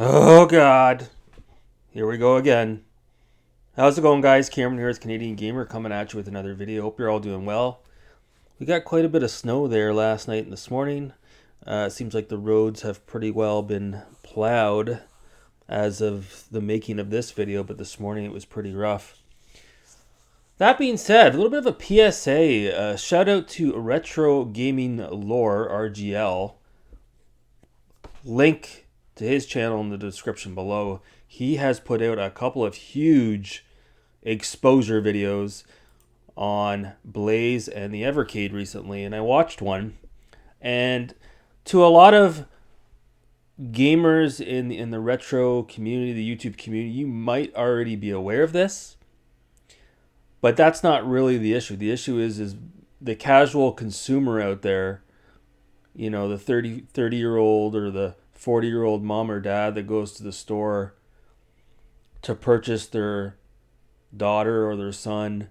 Oh God, here we go again. How's it going, guys? Cameron here, as Canadian Gamer, coming at you with another video. Hope you're all doing well. We got quite a bit of snow there last night and this morning. It seems like the roads have pretty well been plowed as of the making of this video, but this morning it was pretty rough. That being said, a little bit of a PSA. Shout out to Retro Gaming Lore, RGL. Link to his channel in the description below. He has put out a couple of huge exposure videos on Blaze and the Evercade recently, and I watched one. And to a lot of gamers in the retro community, the YouTube community, you might already be aware of this, but that's not really the issue. The issue is the casual consumer out there, you know, the 30-year-old or the 40-year-old mom or dad that goes to the store to purchase their daughter or their son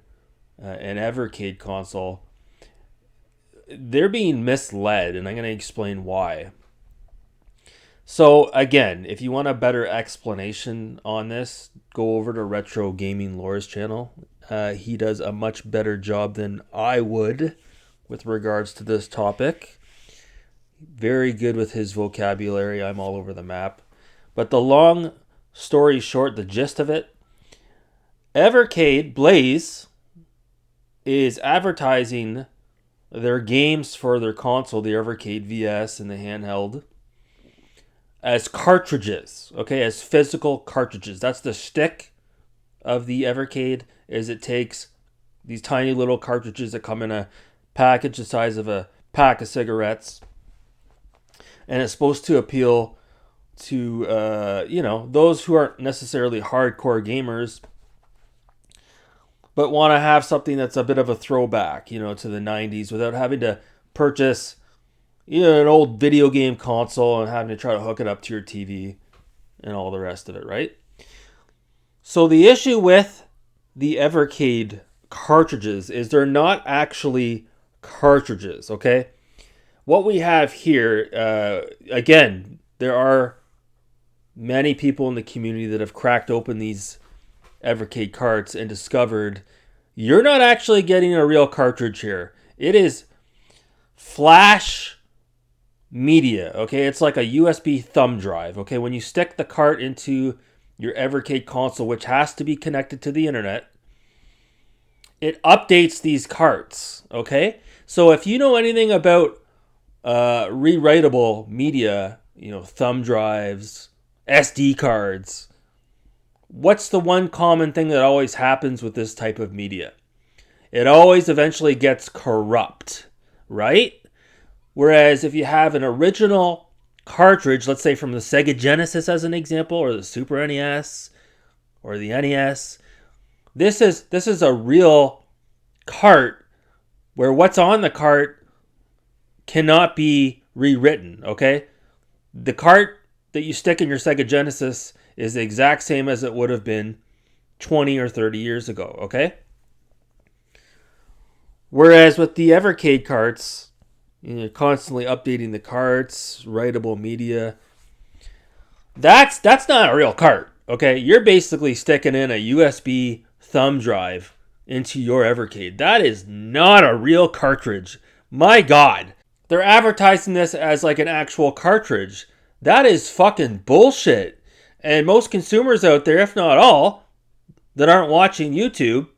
an Evercade console. They're being misled, and I'm going to explain why. So again, if you want a better explanation on this, go over to Retro Gaming Lore's channel. He does a much better job than I would with regards to this topic. Very good with his vocabulary. I'm all over the map. But the long story short, the gist of it, Evercade, Blaze, is advertising their games for their console, the Evercade VS and the handheld, as cartridges, okay, as physical cartridges. That's the shtick of the Evercade, is it takes these tiny little cartridges that come in a package the size of a pack of cigarettes, and it's supposed to appeal to, those who aren't necessarily hardcore gamers, but want to have something that's a bit of a throwback, to the 90s without having to purchase an old video game console and having to try to hook it up to your TV and all the rest of it, right? So the issue with the Evercade cartridges is they're not actually cartridges, okay? What we have here, again, there are many people in the community that have cracked open these Evercade carts and discovered you're not actually getting a real cartridge here. It is flash media, okay? It's like a USB thumb drive, okay? When you stick the cart into your Evercade console, which has to be connected to the internet, it updates these carts, okay? So if you know anything about rewritable media, thumb drives, SD cards, what's the one common thing that always happens with this type of media? It always eventually gets corrupt, right? Whereas if you have an original cartridge, let's say from the Sega Genesis as an example, or the Super NES, or the NES, this is a real cart where what's on the cart cannot be rewritten, okay? The cart that you stick in your Sega Genesis is the exact same as it would have been 20 or 30 years ago, okay? Whereas with the Evercade carts, you're constantly updating the carts, writable media. That's not a real cart, okay? You're basically sticking in a USB thumb drive into your Evercade. That is not a real cartridge. My God. They're advertising this as like an actual cartridge. That is fucking bullshit. And most consumers out there, if not all, that aren't watching YouTube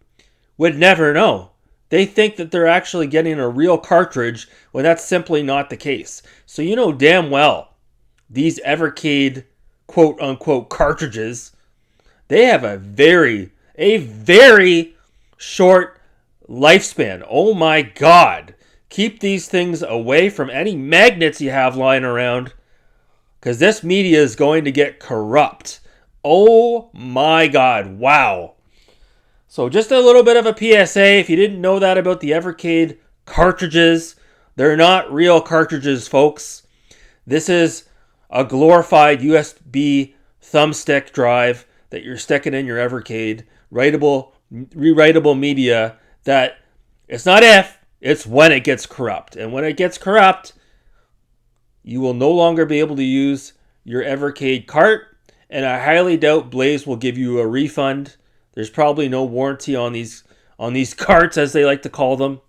would never know. They think that they're actually getting a real cartridge when that's simply not the case. So you know damn well these Evercade quote-unquote cartridges, they have a very short lifespan. Oh my God. Keep these things away from any magnets you have lying around, because this media is going to get corrupt. Oh my God. Wow. So just a little bit of a PSA. If you didn't know that about the Evercade cartridges, they're not real cartridges, folks. This is a glorified USB thumbstick drive that you're sticking in your Evercade. Rewritable media that it's not if, it's when it gets corrupt. And when it gets corrupt, you will no longer be able to use your Evercade cart. And I highly doubt Blaze will give you a refund. There's probably no warranty on these carts, as they like to call them.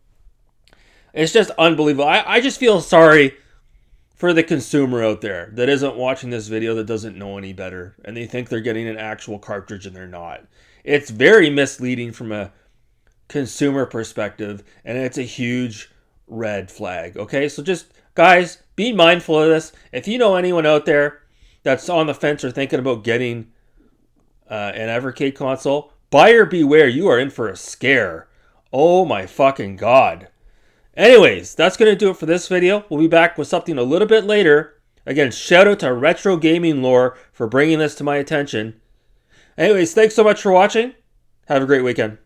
It's just unbelievable. I just feel sorry for the consumer out there that isn't watching this video, that doesn't know any better, and they think they're getting an actual cartridge and they're not. It's very misleading from a consumer perspective, and it's a huge red flag. Okay, so just, guys, be mindful of this. If you know anyone out there that's on the fence or thinking about getting an evercade console, buyer beware. You are in for a scare. Oh my fucking god. Anyways, that's going to do it for this video. We'll be back with something a little bit later. Again, shout out to Retro Gaming Lore for bringing this to my attention. Anyways, thanks so much for watching. Have a great weekend.